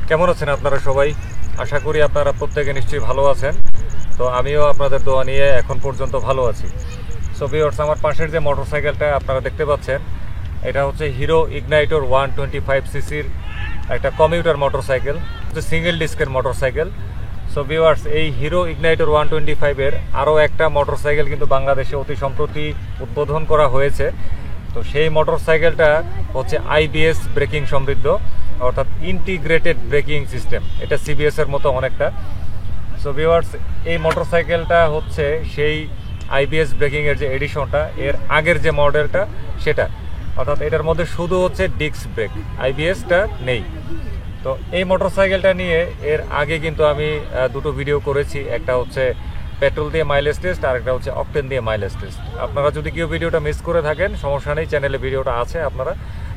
কেমন আছেন আপনারা সবাই? আশা করি আপনারা প্রত্যেকে নিশ্চয়ই ভালো আছেন। তো আমিও আপনাদের দোয়া নিয়ে এখন পর্যন্ত ভালো আছি। সো ভিউয়ার্স, আমার পাশের যে মোটরসাইকেলটা আপনারা দেখতে পাচ্ছেন, এটা হচ্ছে হিরো ইগনাইটর 125 সিসির একটা কমিউটার মোটরসাইকেল, সিঙ্গেল ডিস্কের মোটরসাইকেল। সো ভিউয়ার্স, এই হিরো ইগনাইটর 125-এর আরও একটা মোটরসাইকেল কিন্তু বাংলাদেশে অতি সম্প্রতি উদ্বোধন করা হয়েছে। তো সেই মোটরসাইকেলটা হচ্ছে আইবিএস ব্রেকিং সমৃদ্ধ, অর্থাৎ ইন্টিগ্রেটেড ব্রেকিং সিস্টেম। এটা সিবিএসের মতো অনেকটা। সো ভিউয়ার্স, এই মোটরসাইকেলটা হচ্ছে সেই আইবিএস ব্রেকিংয়ের যে এডিশনটা, এর আগের যে মডেলটা সেটা, অর্থাৎ এটার মধ্যে শুধু হচ্ছে ডিস্ক ব্রেক, আইবিএসটা নেই। তো এই মোটরসাইকেলটা নিয়ে এর আগে কিন্তু আমি দুটো ভিডিও করেছি। একটা হচ্ছে পেট্রোল দিয়ে মাইলেজ টেস্ট, আর একটা হচ্ছে অকটেন দিয়ে মাইলেজ টেস্ট। আপনারা যদি কেউ ভিডিওটা মিস করে থাকেন, সমস্যা নেই, চ্যানেলে ভিডিওটা আছে, আপনারা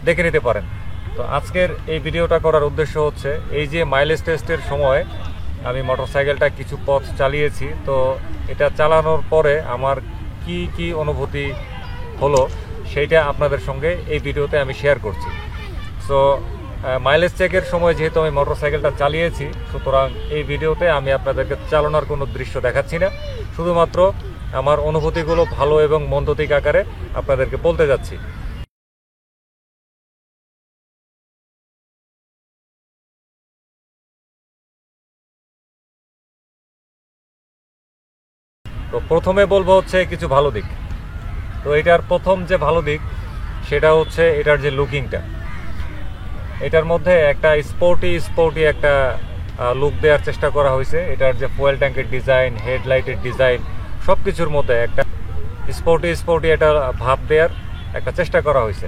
দেখে নিতে পারেন। তো আজকের এই ভিডিওটা করার উদ্দেশ্য হচ্ছে, এই যে মাইলেজ টেস্টের সময় আমি মোটরসাইকেলটা কিছু পথ চালিয়েছি, তো এটা চালানোর পরে আমার কি কি অনুভূতি হলো সেইটা আপনাদের সঙ্গে এই ভিডিওতে আমি শেয়ার করছি। সো মাইলেজ চেকের সময় যেহেতু আমি মোটরসাইকেলটা চালিয়েছি, সুতরাং এই ভিডিওতে আমি আপনাদেরকে চালানোর কোনো দৃশ্য দেখাচ্ছি না, শুধুমাত্র আমার অনুভূতিগুলো ভালো এবং মন্দ দিক আকারে আপনাদেরকে বলতে যাচ্ছি। তো প্রথমে বলবো হচ্ছে কিছু ভালো দিক। তো এটার প্রথম যে ভালো দিক সেটা হচ্ছে এটার যে লুকিংটা। এটার মধ্যে একটা স্পোর্টি একটা লুক দেওয়ার চেষ্টা করা হয়েছে। এটার যে ফুয়েল ট্যাঙ্কের ডিজাইন, হেডলাইটের ডিজাইন, সব কিছুর মধ্যে একটা স্পোর্টি একটা ভাব দেওয়ার একটা চেষ্টা করা হয়েছে।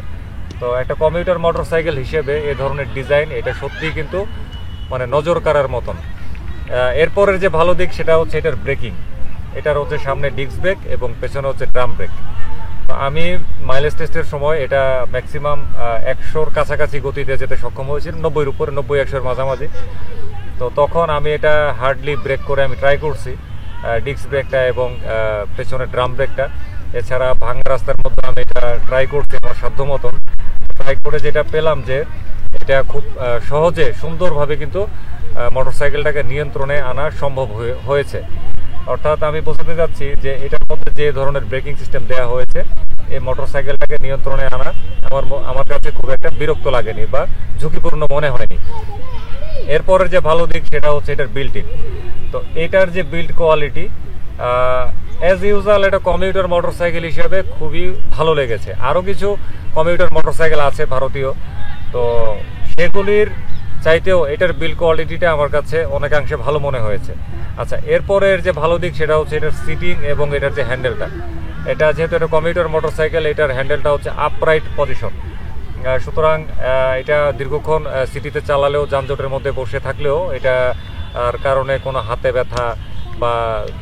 তো একটা কমিউটার মোটরসাইকেল হিসেবে এ ধরনের ডিজাইন, এটা সত্যিই কিন্তু মানে নজর কাড়ার মতন। এরপরের যে ভালো দিক সেটা হচ্ছে এটার ব্রেকিং। এটার হচ্ছে সামনে ডিস্ক ব্রেক এবং পেছনে হচ্ছে ড্রাম ব্রেক। তো আমি মাইলেজ টেস্টের সময় এটা ম্যাক্সিমাম 100-র কাছাকাছি গতিতে যেতে সক্ষম হয়েছি, 90-এর উপরে, 90-100-এর মাঝামাঝি। তো তখন আমি এটা হার্ডলি ব্রেক করে আমি ট্রাই করছি, ডিস্ক ব্রেকটা এবং পেছনে ড্রাম ব্রেকটা। এছাড়া ভাঙা রাস্তার মধ্যে আমি এটা ট্রাই করছি আমার সাধ্য মতন। ট্রাই করে যেটা পেলাম যে এটা খুব সহজে সুন্দরভাবে কিন্তু মোটরসাইকেলটাকে নিয়ন্ত্রণে আনা সম্ভব হয়েছে। অর্থাৎ আমি বোঝাতে যাচ্ছি যে এটার মধ্যে যে ধরনের ব্রেকিং সিস্টেম দেওয়া হয়েছে, এই মোটরসাইকেলটাকে নিয়ন্ত্রণে আনা আমার কাছে খুব একটা বিরক্ত লাগেনি বা ঝুঁকিপূর্ণ মনে হয়নি। এরপরের যে ভালো দিক সেটা হচ্ছে এটার বিল্ট ইন। তো এটার যে বিল্ড কোয়ালিটি অ্যাজ ইউজুয়াল এটা কমিউটার মোটরসাইকেল হিসেবে খুবই ভালো লেগেছে। আরও কিছু কমিউটার মোটরসাইকেল আছে ভারতীয়, তো সেগুলির চাইতেও এটার বিল্ড কোয়ালিটিটা আমার কাছে অনেকাংশে ভালো মনে হয়েছে। আচ্ছা, এরপরের যে ভালো দিক সেটা হচ্ছে এটার সিটিং এবং এটার যে হ্যান্ডেলটা। এটা যেহেতু এটা কমিউটার মোটরসাইকেল, এটার হ্যান্ডেলটা হচ্ছে আপরাইট পজিশন। সুতরাং এটা দীর্ঘক্ষণ সিটিতে চালালেও, যানজটের মধ্যে বসে থাকলেও এটার কারণে কোনো হাতে ব্যথা বা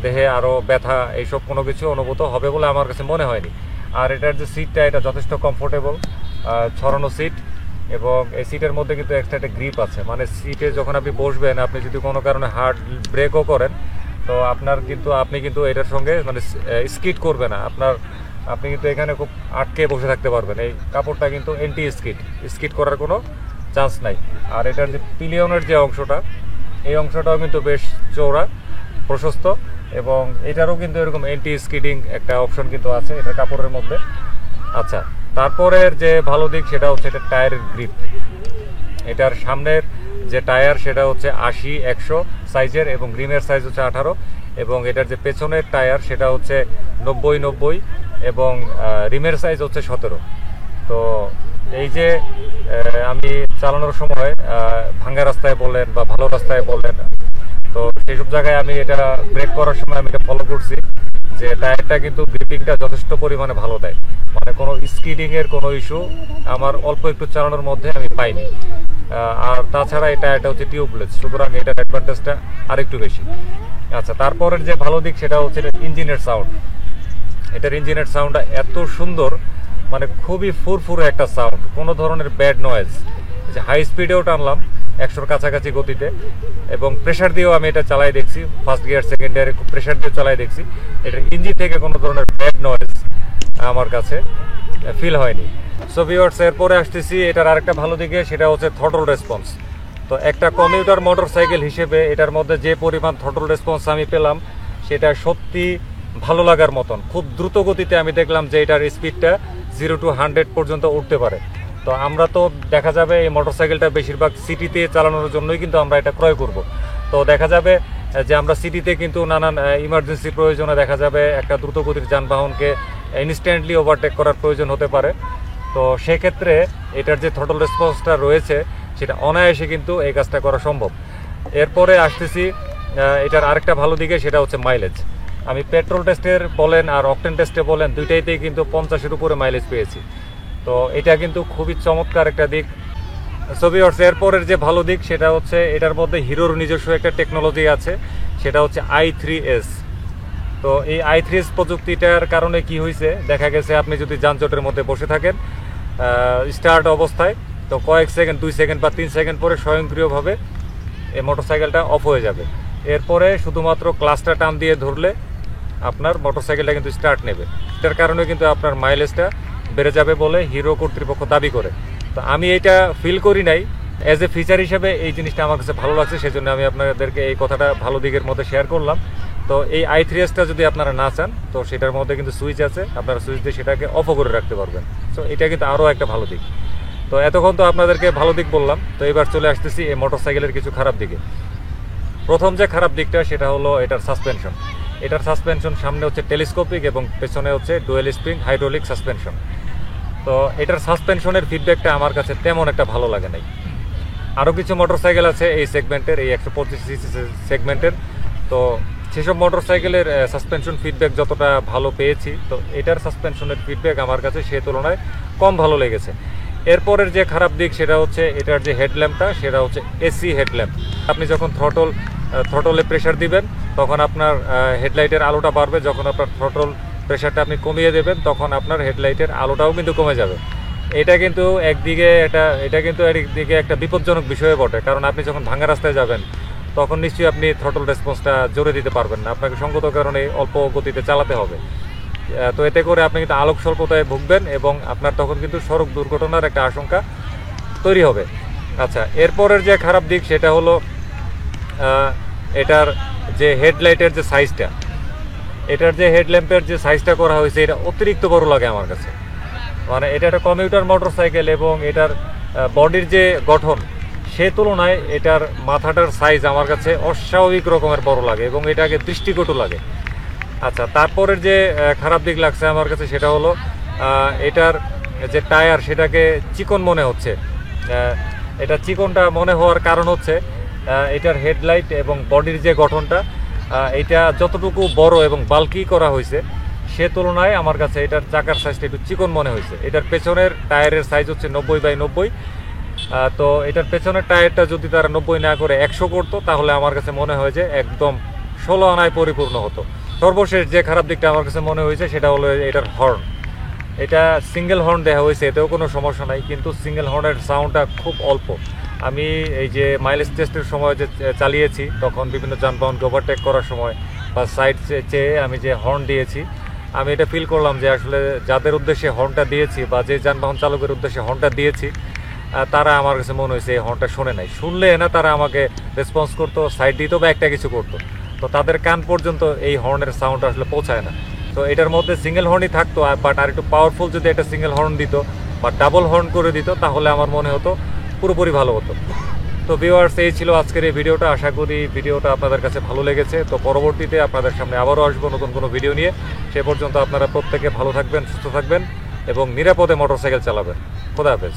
দেহে আরও ব্যথা এইসব কোনো কিছু অনুভূত হবে বলে আমার কাছে মনে হয়নি। আর এটার যে সিটটা, এটা যথেষ্ট কমফোর্টেবল, ছড়ানো সিট, এবং এই সিটের মধ্যে কিন্তু এক্সট্রা একটা গ্রিপ আছে। মানে সিটে যখন আপনি বসবেন, আপনি যদি কোনো কারণে হার্ড ব্রেকও করেন, তো আপনি কিন্তু এটার সঙ্গে মানে স্কিড করবে না, আপনি কিন্তু এখানে খুব আটকে বসে থাকতে পারবেন। এই কাপড়টা কিন্তু অ্যান্টি স্কিড করার কোনো চান্স নাই। আর এটার যে পিলিয়নের যে অংশটা, এই অংশটাও কিন্তু বেশ চওড়া, প্রশস্ত, এবং এটারও কিন্তু এরকম অ্যান্টি স্কিডিং একটা অপশন কিন্তু আছে এটার কাপড়ের মধ্যে। আচ্ছা, তারপরের যে ভালো দিক সেটা হচ্ছে এটার টায়ারের গ্রিপ। এটার সামনের যে টায়ার সেটা হচ্ছে 80-100 সাইজের এবং রিমের সাইজ হচ্ছে 18, এবং এটার যে পেছনের টায়ার সেটা হচ্ছে 90-90 এবং রিমের সাইজ হচ্ছে 17। তো এই যে আমি চালানোর সময় ভাঙ্গা রাস্তায় বললেন বা ভালো রাস্তায় বললেন, তো সেইসব জায়গায় আমি এটা ব্রেক করার সময় আমি এটা ফলো করছি যে টায়ারটা কিন্তু গ্রিপিংটা যথেষ্ট পরিমাণে ভালো দেয়। মানে কোনো স্কিডিংয়ের কোনো ইস্যু আমার অল্প একটু চালানোর মধ্যে আমি পাইনি। আর তাছাড়া এই টায়ারটা হচ্ছে টিউবলেস, সুতরাং এটার অ্যাডভান্টেজটা আরেকটু বেশি। আচ্ছা, তারপরের যে ভালো দিক সেটা হচ্ছে ইঞ্জিনের সাউন্ড। এটার ইঞ্জিনের সাউন্ডটা এত সুন্দর, মানে খুবই ফুরফুরে একটা সাউন্ড, কোনো ধরনের ব্যাড নয়েজ। যে হাই স্পিডেও টানলাম 100-র কাছাকাছি গতিতে, এবং প্রেশার দিয়েও আমি এটা চালাই দেখছি, ফার্স্ট গিয়ার সেকেন্ড গিয়ারে প্রেশার দিয়ে চালাই দেখছি, এটার ইঞ্জিন থেকে কোনো ধরনের ব্যাড নয়েজ আমার কাছে ফিল হয়নি। সো ভিউয়ার্স, এরপরে আসতেছি এটার আরেকটা ভালো দিকে, সেটা হচ্ছে থ্রটল রেসপন্স। তো একটা কমিউটার মোটরসাইকেল হিসেবে এটার মধ্যে যে পরিমাণ থ্রটল রেসপন্স আমি পেলাম সেটা সত্যি ভালো লাগার মতন। খুব দ্রুত গতিতে আমি দেখলাম যে এটার স্পিডটা 0 to 100 পর্যন্ত উঠতে পারে। তো আমরা তো দেখা যাবে এই মোটরসাইকেলটা বেশিরভাগ সিটিতে চালানোর জন্যই কিন্তু আমরা এটা ক্রয় করব। তো দেখা যাবে যে আমরা সিটিতে কিন্তু নানান ইমার্জেন্সি প্রয়োজনে দেখা যাবে একটা দ্রুতগতির যানবাহনকে ইনস্ট্যান্টলি ওভারটেক করার প্রয়োজন হতে পারে। তো সেক্ষেত্রে এটার যে থ্রটল রেসপন্সটা রয়েছে সেটা অনায়াসে কিন্তু এই কাজটা করা সম্ভব। এরপরে আসতেছি এটার আরেকটা ভালো দিকে, সেটা হচ্ছে মাইলেজ। আমি পেট্রোল টেস্টের বলেন আর অকটেন টেস্টে বলেন দুইটাইতেই কিন্তু 50-এর উপরে মাইলেজ পেয়েছি। তো এটা কিন্তু খুবই চমৎকার একটা দিক। ভিউয়ার্স, এরপরের যে ভালো দিক সেটা হচ্ছে এটার মধ্যে হিরোর নিজস্ব একটা টেকনোলজি আছে, সেটা হচ্ছে i3s। তো এই i3s প্রযুক্তিটার কারণে কি হয়েছে, দেখা গেছে আপনি যদি যানজটের মধ্যে বসে থাকেন স্টার্ট অবস্থায়, তো কয়েক সেকেন্ড 2 সেকেন্ড বা 3 সেকেন্ড পরে স্বয়ংক্রিয়ভাবে এই মোটরসাইকেলটা অফ হয়ে যাবে। এরপরে শুধুমাত্র ক্লাচটা টান দিয়ে ধরলে আপনার মোটরসাইকেলটা কিন্তু স্টার্ট নেবে। এটার কারণে কিন্তু আপনার মাইলেজটা বেড়ে যাবে বলে হিরো কর্তৃপক্ষ দাবি করে। তো আমি এটা ফিল করি নাই, অ্যাজ এ ফিচার হিসেবে এই জিনিসটা আমার কাছে ভালো লাগছে, সেজন্য আমি আপনাদেরকে এই কথাটা ভালো দিকের মধ্যে শেয়ার করলাম। তো এই i3sটা যদি আপনারা না চান তো সেটার মধ্যে কিন্তু সুইচ আছে, আপনারা সুইচ দিয়ে সেটাকে অফও করে রাখতে পারবেন। তো এটা কিন্তু আরও একটা ভালো দিক। তো এতক্ষণ তো আপনাদেরকে ভালো দিক বললাম, তো এবার চলে আসতেছি এই মোটরসাইকেলের কিছু খারাপ দিকে। প্রথম যে খারাপ দিকটা সেটা হলো এটার সাসপেনশন। এটার সাসপেনশন সামনে হচ্ছে টেলিস্কোপিক এবং পেছনে হচ্ছে ডুয়েল স্প্রিং হাইড্রোলিক সাসপেনশন। তো এটার সাসপেনশনের ফিডব্যাকটা আমার কাছে তেমন একটা ভালো লাগে নাই। আরও কিছু মোটরসাইকেল আছে এই সেগমেন্টের, এই 125cc সেগমেন্টের, তো সেসব মোটরসাইকেলের সাসপেনশন ফিডব্যাক যতটা ভালো পেয়েছি, তো এটার সাসপেনশনের ফিডব্যাক আমার কাছে সে তুলনায় কম ভালো লেগেছে। এরপরের যে খারাপ দিক সেটা হচ্ছে এটার যে হেডল্যাম্পটা সেটা হচ্ছে এসি হেডল্যাম্প। আপনি যখন থ্রটলে প্রেশার দিবেন তখন আপনার হেডলাইটের আলোটা বাড়বে, যখন আপনার থ্রটল প্রেশারটা আপনি কমিয়ে দেবেন তখন আপনার হেডলাইটের আলোটাও কিন্তু কমে যাবে। এটা কিন্তু একদিকে একদিকে একটা বিপজ্জনক বিষয় বটে, কারণ আপনি যখন ভাঙা রাস্তায় যাবেন তখন নিশ্চয়ই আপনি থ্রটল রেসপন্সটা জোরে দিতে পারবেন না, আপনাকে সঙ্গত কারণে অল্প গতিতে চালাতে হবে। তো এতে করে আপনি কিন্তু আলোক স্বল্পতায় ভুগবেন এবং আপনার তখন কিন্তু সড়ক দুর্ঘটনার একটা আশঙ্কা তৈরি হবে। আচ্ছা, এরপরের যে খারাপ দিক সেটা হলো এটার যে হেডলাইটের যে সাইজটা, এটার যে হেডল্যাম্পের যে সাইজটা করা হয়েছে এটা অতিরিক্ত বড় লাগে আমার কাছে। মানে এটা একটা কমিউটার মোটরসাইকেল এবং এটার বডির যে গঠন সে তুলনায় এটার মাথাটার সাইজ আমার কাছে অস্বাভাবিক রকমের বড় লাগে এবং এটাকে দৃষ্টিকটু লাগে। আচ্ছা, তারপরের যে খারাপ দিক লাগছে আমার কাছে সেটা হলো এটার যে টায়ার সেটাকে চিকন মনে হচ্ছে। এটা চিকনটা মনে হওয়ার কারণ হচ্ছে এটার হেডলাইট এবং বডির যে গঠনটা এটা যতটুকু বড় এবং বাল্কি করা হয়েছে সে তুলনায় আমার কাছে এটার চাকার সাইজটা একটু চিকন মনে হয়েছে। এটার পেছনের টায়ারের সাইজ হচ্ছে 90/90। তো এটার পেছনের টায়ারটা যদি তারা 90 না করে 100 করতো তাহলে আমার কাছে মনে হয় যে একদম 16 আনায় পরিপূর্ণ হতো। সর্বশেষ যে খারাপ দিকটা আমার কাছে মনে হয়েছে সেটা হলো এটার হর্ন। এটা সিঙ্গেল হর্ন দেওয়া হয়েছে, এতেও কোনো সমস্যা নাই, কিন্তু সিঙ্গেল হর্নের সাউন্ডটা খুব অল্প। আমি এই যে মাইলেজ টেস্টের সময় যে চালিয়েছি তখন বিভিন্ন যানবাহনকে ওভারটেক করার সময় বা সাইড চেয়ে আমি যে হর্ন দিয়েছি আমি এটা ফিল করলাম যে আসলে যাদের উদ্দেশ্যে হর্নটা দিয়েছি বা যে যানবাহন চালকের উদ্দেশ্যে হর্নটা দিয়েছি তারা আমার কাছে মনে হয়েছে এই হর্নটা শোনে নাই। শুনলে না তারা আমাকে রেসপন্স করতো, সাইড দিত বা একটা কিছু করতো, তো তাদের কান পর্যন্ত এই হর্নের সাউন্ড আসলে পৌঁছায় না। তো এটার মধ্যে সিঙ্গেল হর্নই থাকতো, বাট আর একটু পাওয়ারফুল যদি একটা সিঙ্গেল হর্ন দিত বা ডাবল হর্ন করে দিত তাহলে আমার মনে হতো পুরোপুরি ভালো হতো। তো ভিউয়ার্স, এই ছিল আজকের এই ভিডিওটা। আশা করি ভিডিওটা আপনাদের কাছে ভালো লেগেছে। তো পরবর্তীতে আপনাদের সামনে আবারও আসবো নতুন কোনো ভিডিও নিয়ে। সে পর্যন্ত আপনারা প্রত্যেকে ভালো থাকবেন, সুস্থ থাকবেন এবং নিরাপদে মোটরসাইকেল চালাবেন। খোদা হাফেজ।